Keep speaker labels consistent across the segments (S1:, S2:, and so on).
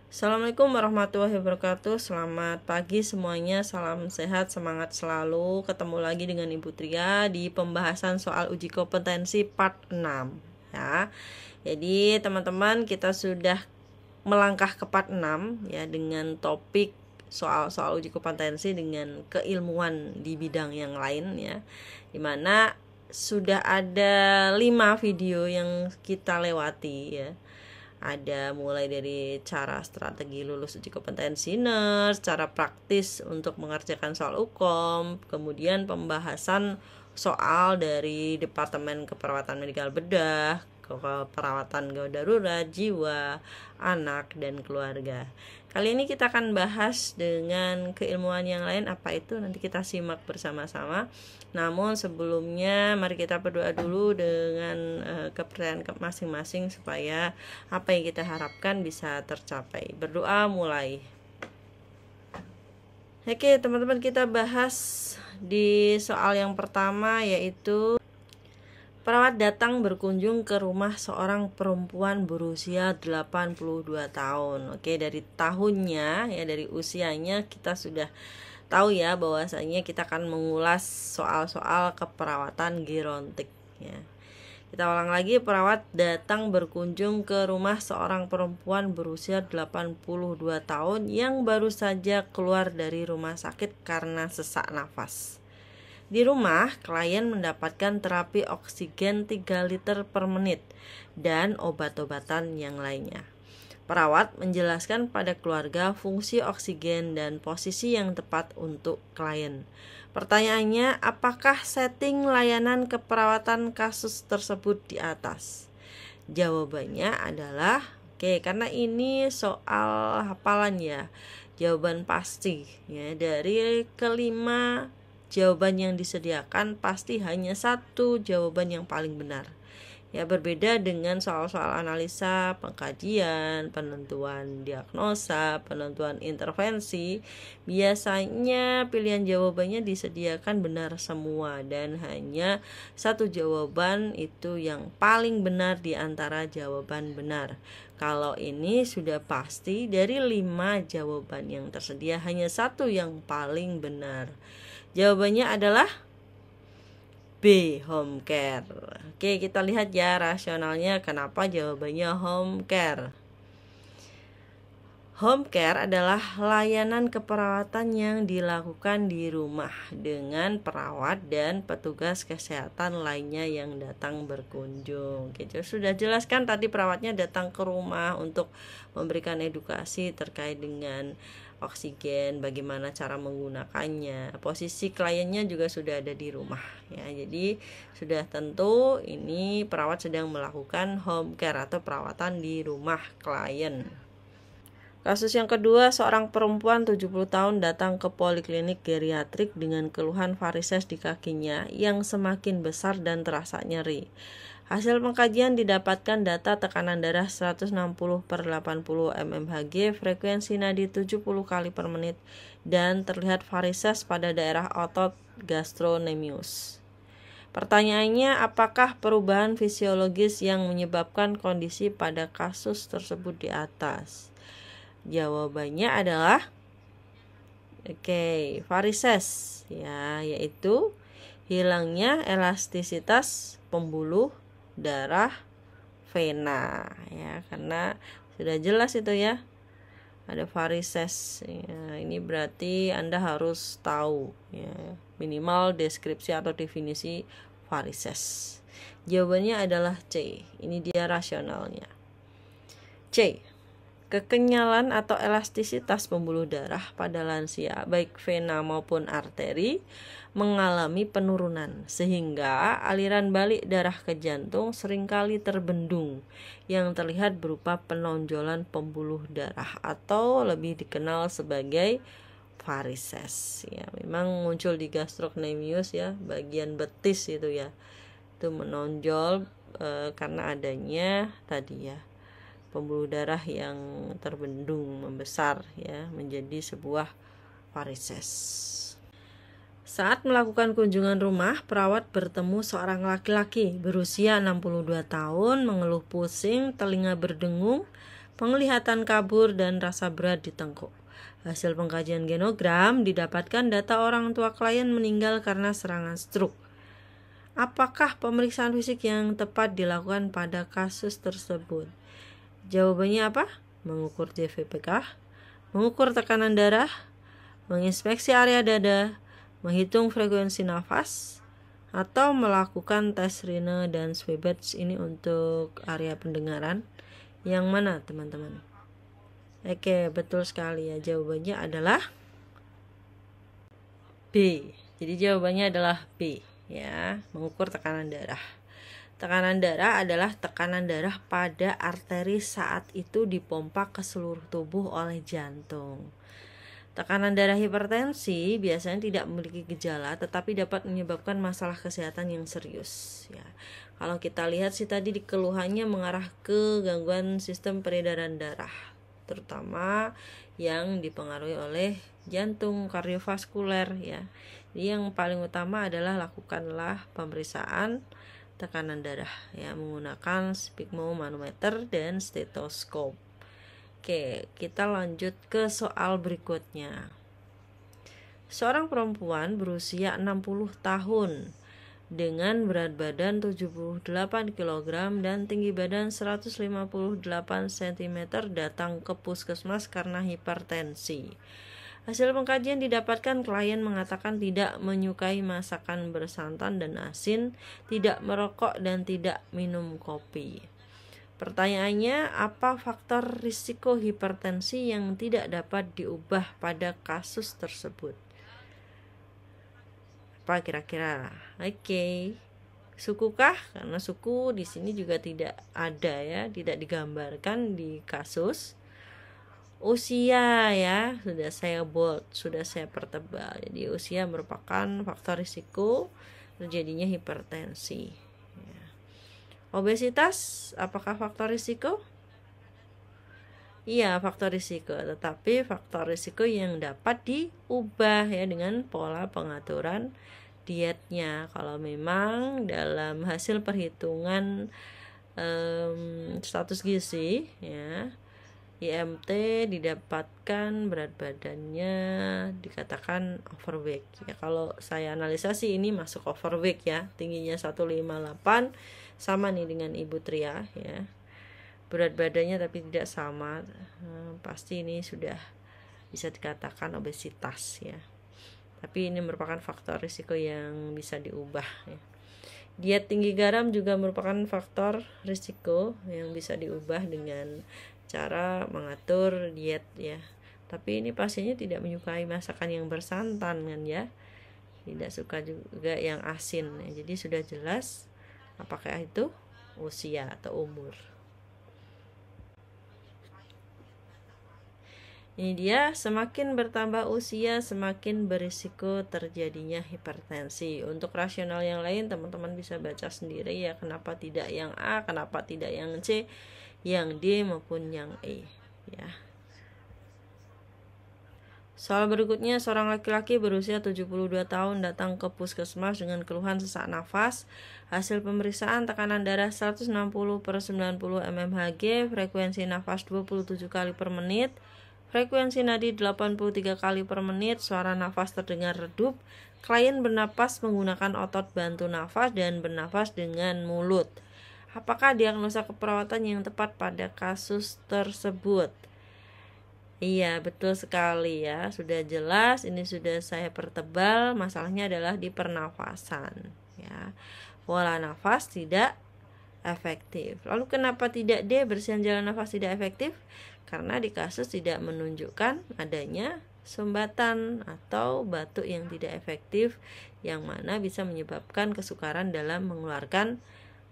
S1: Assalamualaikum warahmatullahi wabarakatuh. Selamat pagi semuanya, salam sehat, semangat selalu. Ketemu lagi dengan Ibu Tria di pembahasan soal uji kompetensi part 6 ya. Jadi teman-teman, kita sudah melangkah ke part 6 ya, dengan topik soal-soal uji kompetensi dengan keilmuan di bidang yang lain ya. Dimana sudah ada 5 video yang kita lewati ya. Ada mulai dari cara strategi lulus uji kompetensi nurse, cara praktis untuk mengerjakan soal UKOM, kemudian pembahasan soal dari Departemen Keperawatan Medikal Bedah, keperawatan gawat darurat, jiwa, anak, dan keluarga. Kali ini kita akan bahas dengan keilmuan yang lain. Apa itu? Nanti kita simak bersama-sama. Namun sebelumnya mari kita berdoa dulu dengan kepercayaan masing-masing supaya apa yang kita harapkan bisa tercapai. Berdoa mulai. Oke teman-teman, kita bahas di soal yang pertama, yaitu perawat datang berkunjung ke rumah seorang perempuan berusia 82 tahun. Oke, dari tahunnya ya, dari usianya kita sudah tahu ya bahwasanya kita akan mengulas soal-soal keperawatan gerontik ya. Kita ulang lagi, perawat datang berkunjung ke rumah seorang perempuan berusia 82 tahun yang baru saja keluar dari rumah sakit karena sesak nafas. Di rumah, klien mendapatkan terapi oksigen 3 liter per menit dan obat-obatan yang lainnya. Perawat menjelaskan pada keluarga fungsi oksigen dan posisi yang tepat untuk klien. Pertanyaannya, apakah setting layanan keperawatan kasus tersebut di atas? Jawabannya adalah, karena ini soal hafalan ya, jawaban pasti ya. Dari kelima jawaban yang disediakan pasti hanya satu jawaban yang paling benar. Ya, berbeda dengan soal-soal analisa, pengkajian, penentuan diagnosa, penentuan intervensi. Biasanya pilihan jawabannya disediakan benar semua dan hanya satu jawaban itu yang paling benar di antara jawaban benar. Kalau ini sudah pasti dari 5 jawaban yang tersedia hanya satu yang paling benar. Jawabannya adalah B, home care. Oke, kita lihat ya rasionalnya kenapa jawabannya home care. Home care adalah layanan keperawatan yang dilakukan di rumah dengan perawat dan petugas kesehatan lainnya yang datang berkunjung. Oke, sudah jelaskan tadi perawatnya datang ke rumah untuk memberikan edukasi terkait dengan oksigen, bagaimana cara menggunakannya. Posisi kliennya juga sudah ada di rumah ya. Jadi sudah tentu ini perawat sedang melakukan home care atau perawatan di rumah klien. Kasus yang kedua, seorang perempuan 70 tahun datang ke poliklinik geriatrik dengan keluhan varises di kakinya yang semakin besar dan terasa nyeri. Hasil pengkajian didapatkan data tekanan darah 160/80 mmHg, frekuensi nadi 70 kali per menit, dan terlihat varises pada daerah otot gastrocnemius. Pertanyaannya, apakah perubahan fisiologis yang menyebabkan kondisi pada kasus tersebut di atas? Jawabannya adalah varises ya, yaitu hilangnya elastisitas pembuluh darah vena ya, karena sudah jelas itu ya, ada varises ya. Ini berarti Anda harus tahu ya, minimal deskripsi atau definisi varises. Jawabannya adalah C. Ini dia rasionalnya. C. Kekenyalan atau elastisitas pembuluh darah pada lansia, baik vena maupun arteri, mengalami penurunan sehingga aliran balik darah ke jantung seringkali terbendung yang terlihat berupa penonjolan pembuluh darah atau lebih dikenal sebagai varises ya. Memang muncul di gastrocnemius ya, bagian betis itu ya, itu menonjol karena adanya tadi ya pembuluh darah yang terbendung membesar ya, menjadi sebuah varises. Saat melakukan kunjungan rumah, perawat bertemu seorang laki-laki berusia 62 tahun mengeluh pusing, telinga berdengung, penglihatan kabur, dan rasa berat di tengkuk. Hasil pengkajian genogram didapatkan data orang tua klien meninggal karena serangan stroke. Apakah pemeriksaan fisik yang tepat dilakukan pada kasus tersebut? Jawabannya apa? Mengukur JVPK, mengukur tekanan darah, menginspeksi area dada, menghitung frekuensi nafas, atau melakukan tes Rine dan Swabbats. Ini untuk area pendengaran. Yang mana teman-teman? Oke, betul sekali ya. Jawabannya adalah B. Jadi jawabannya adalah B ya, mengukur tekanan darah. Tekanan darah adalah tekanan darah pada arteri saat itu dipompa ke seluruh tubuh oleh jantung. Tekanan darah hipertensi biasanya tidak memiliki gejala tetapi dapat menyebabkan masalah kesehatan yang serius ya. Kalau kita lihat sih tadi di keluhannya mengarah ke gangguan sistem peredaran darah, terutama yang dipengaruhi oleh jantung, kardiovaskuler ya. Jadi yang paling utama adalah lakukanlah pemeriksaan tekanan darah ya menggunakan sphygmomanometer dan stetoskop. Oke, kita lanjut ke soal berikutnya. Seorang perempuan berusia 60 tahun dengan berat badan 78 kg dan tinggi badan 158 cm datang ke puskesmas karena hipertensi. Hasil pengkajian didapatkan klien mengatakan tidak menyukai masakan bersantan dan asin, tidak merokok dan tidak minum kopi. Pertanyaannya, apa faktor risiko hipertensi yang tidak dapat diubah pada kasus tersebut? Apa kira-kira? Oke. Sukukah? Karena suku di sini juga tidak ada ya, tidak digambarkan di kasus. Usia ya, sudah saya bold, sudah saya pertebal. Jadi usia merupakan faktor risiko terjadinya hipertensi. Obesitas, apakah faktor risiko? Iya, faktor risiko, tetapi faktor risiko yang dapat diubah ya dengan pola pengaturan dietnya. Kalau memang dalam hasil perhitungan status gizi ya, IMT didapatkan berat badannya dikatakan overweight ya. Kalau saya analisasi ini masuk overweight ya, tingginya 158 sama nih dengan Ibu Tria ya, berat badannya tapi tidak sama, pasti ini sudah bisa dikatakan obesitas ya, tapi ini merupakan faktor risiko yang bisa diubah ya. Diet tinggi garam juga merupakan faktor risiko yang bisa diubah dengan cara mengatur diet ya, tapi ini pasiennya tidak menyukai masakan yang bersantan kan ya, tidak suka juga yang asin ya. Jadi sudah jelas apakah itu usia atau umur. Ini dia, semakin bertambah usia semakin berisiko terjadinya hipertensi. Untuk rasional yang lain teman-teman bisa baca sendiri ya, kenapa tidak yang A, kenapa tidak yang C, yang D maupun yang E ya. Soal berikutnya, seorang laki-laki berusia 72 tahun datang ke puskesmas dengan keluhan sesak nafas. Hasil pemeriksaan tekanan darah 160/90 mmHg, frekuensi nafas 27 kali per menit, frekuensi nadi 83 kali per menit, suara nafas terdengar redup. Klien bernapas menggunakan otot bantu nafas dan bernafas dengan mulut. Apakah diagnosa keperawatan yang tepat pada kasus tersebut? Iya, betul sekali ya. Sudah jelas, ini sudah saya pertebal. Masalahnya adalah di pernafasan ya. Pola nafas tidak efektif. Lalu kenapa tidak D, bersihan jalan nafas tidak efektif? Karena di kasus tidak menunjukkan adanya sumbatan atau batuk yang tidak efektif, yang mana bisa menyebabkan kesukaran dalam mengeluarkan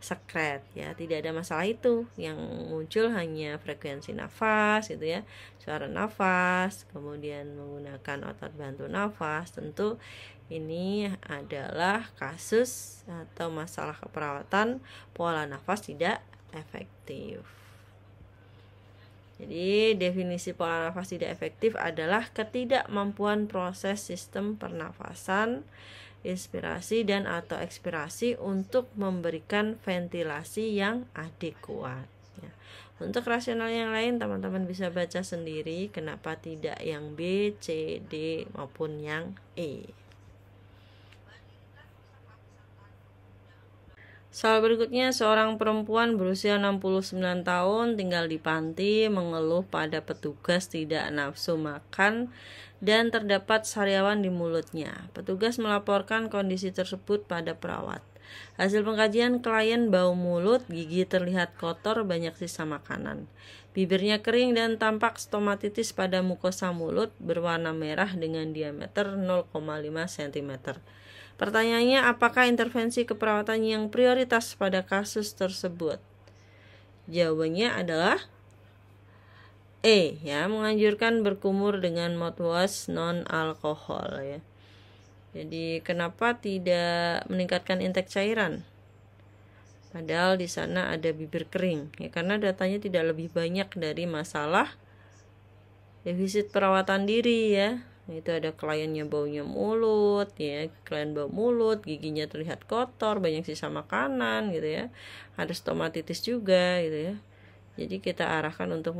S1: sekret ya. Tidak ada masalah itu, yang muncul hanya frekuensi nafas gitu ya, suara nafas, kemudian menggunakan otot bantu nafas. Tentu ini adalah kasus atau masalah keperawatan pola nafas tidak efektif. Jadi definisi pola nafas tidak efektif adalah ketidakmampuan proses sistem pernafasan, inspirasi dan atau ekspirasi untuk memberikan ventilasi yang adekuat ya. Untuk rasional yang lain teman-teman bisa baca sendiri, kenapa tidak yang B, C, D maupun yang E. Soal berikutnya, seorang perempuan berusia 69 tahun tinggal di panti mengeluh pada petugas tidak nafsu makan dan terdapat sariawan di mulutnya. Petugas melaporkan kondisi tersebut pada perawat. Hasil pengkajian, klien bau mulut, gigi terlihat kotor, banyak sisa makanan. Bibirnya kering dan tampak stomatitis pada mukosa mulut berwarna merah dengan diameter 0,5 cm. Pertanyaannya, apakah intervensi keperawatan yang prioritas pada kasus tersebut? Jawabannya adalah E, ya, menganjurkan berkumur dengan mouthwash non alkohol, ya. Jadi kenapa tidak meningkatkan intake cairan? Padahal di sana ada bibir kering, ya, karena datanya tidak lebih banyak dari masalah defisit perawatan diri, ya. Itu ada kliennya baunya mulut, ya, klien bau mulut, giginya terlihat kotor, banyak sisa makanan gitu ya. Ada stomatitis juga gitu ya. Jadi kita arahkan untuk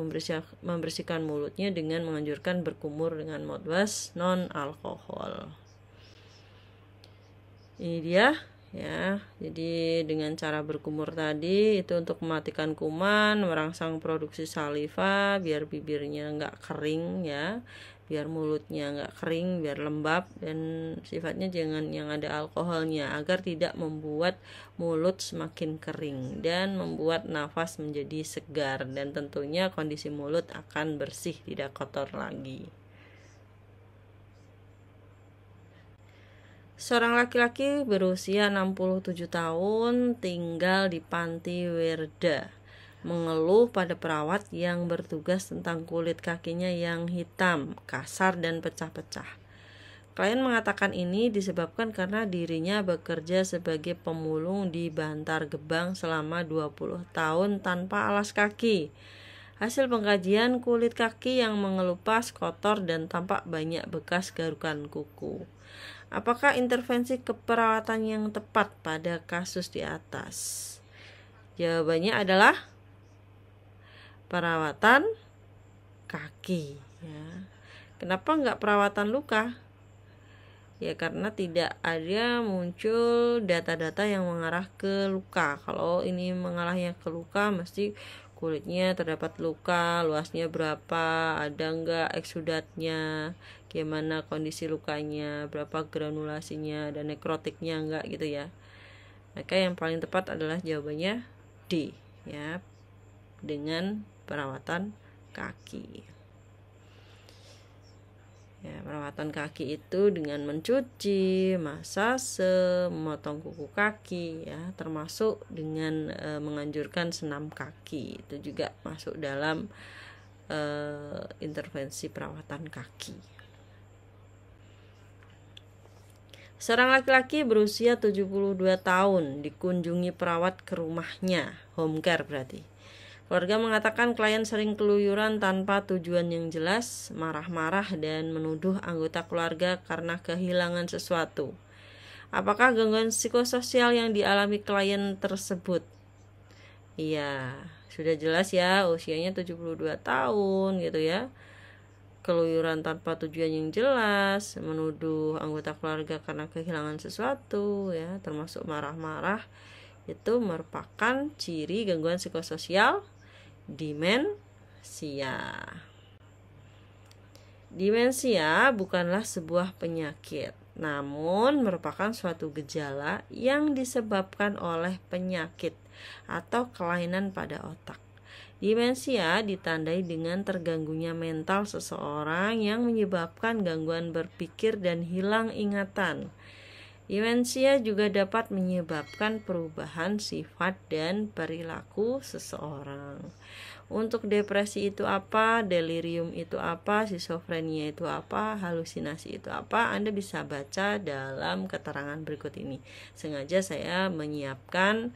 S1: membersihkan mulutnya dengan menganjurkan berkumur dengan mouthwash non alkohol. Ini dia, ya. Jadi dengan cara berkumur tadi itu untuk mematikan kuman, merangsang produksi saliva biar bibirnya nggak kering, ya, biar mulutnya nggak kering, biar lembab, dan sifatnya jangan yang ada alkoholnya agar tidak membuat mulut semakin kering dan membuat nafas menjadi segar, dan tentunya kondisi mulut akan bersih, tidak kotor lagi. Seorang laki-laki berusia 67 tahun tinggal di Panti Werda mengeluh pada perawat yang bertugas tentang kulit kakinya yang hitam, kasar, dan pecah-pecah. Klien mengatakan ini disebabkan karena dirinya bekerja sebagai pemulung di Bantar Gebang selama 20 tahun tanpa alas kaki. Hasil pengkajian, kulit kaki yang mengelupas, kotor, dan tampak banyak bekas garukan kuku. Apakah intervensi keperawatan yang tepat pada kasus di atas? Jawabannya adalah perawatan kaki, ya. Kenapa nggak perawatan luka? Ya karena tidak ada muncul data-data yang mengarah ke luka. Kalau ini mengarahnya ke luka, mesti kulitnya terdapat luka, luasnya berapa, ada nggak eksudatnya, gimana kondisi lukanya, berapa granulasinya, dan nekrotiknya enggak gitu ya. Maka yang paling tepat adalah jawabannya D, ya, dengan perawatan kaki. Ya, perawatan kaki itu dengan mencuci, masase, memotong kuku kaki, ya, termasuk dengan menganjurkan senam kaki. Itu juga masuk dalam intervensi perawatan kaki. Seorang laki-laki berusia 72 tahun dikunjungi perawat ke rumahnya, home care berarti. Keluarga mengatakan klien sering keluyuran tanpa tujuan yang jelas, marah-marah, dan menuduh anggota keluarga karena kehilangan sesuatu. Apakah gangguan psikososial yang dialami klien tersebut? Iya, sudah jelas ya, usianya 72 tahun gitu ya. Keluyuran tanpa tujuan yang jelas, menuduh anggota keluarga karena kehilangan sesuatu, ya, termasuk marah-marah, itu merupakan ciri gangguan psikososial demensia. Demensia bukanlah sebuah penyakit, namun merupakan suatu gejala yang disebabkan oleh penyakit atau kelainan pada otak. Demensia ditandai dengan terganggunya mental seseorang yang menyebabkan gangguan berpikir dan hilang ingatan. Demensia juga dapat menyebabkan perubahan sifat dan perilaku seseorang. Untuk depresi itu apa, delirium itu apa, skizofrenia itu apa, halusinasi itu apa, Anda bisa baca dalam keterangan berikut ini. Sengaja saya menyiapkan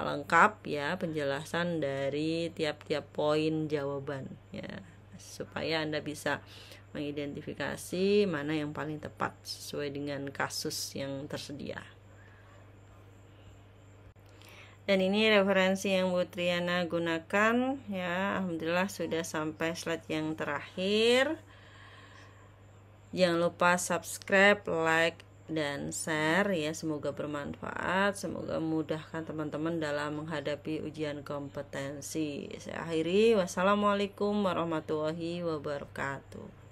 S1: lengkap, ya, penjelasan dari tiap-tiap poin jawaban, ya, supaya Anda bisa mengidentifikasi mana yang paling tepat sesuai dengan kasus yang tersedia. Dan ini referensi yang Bu Triana gunakan ya. Alhamdulillah sudah sampai slide yang terakhir. Jangan lupa subscribe, like, dan share ya. Semoga bermanfaat, semoga memudahkan teman-teman dalam menghadapi ujian kompetensi. Saya akhiri, wassalamualaikum warahmatullahi wabarakatuh.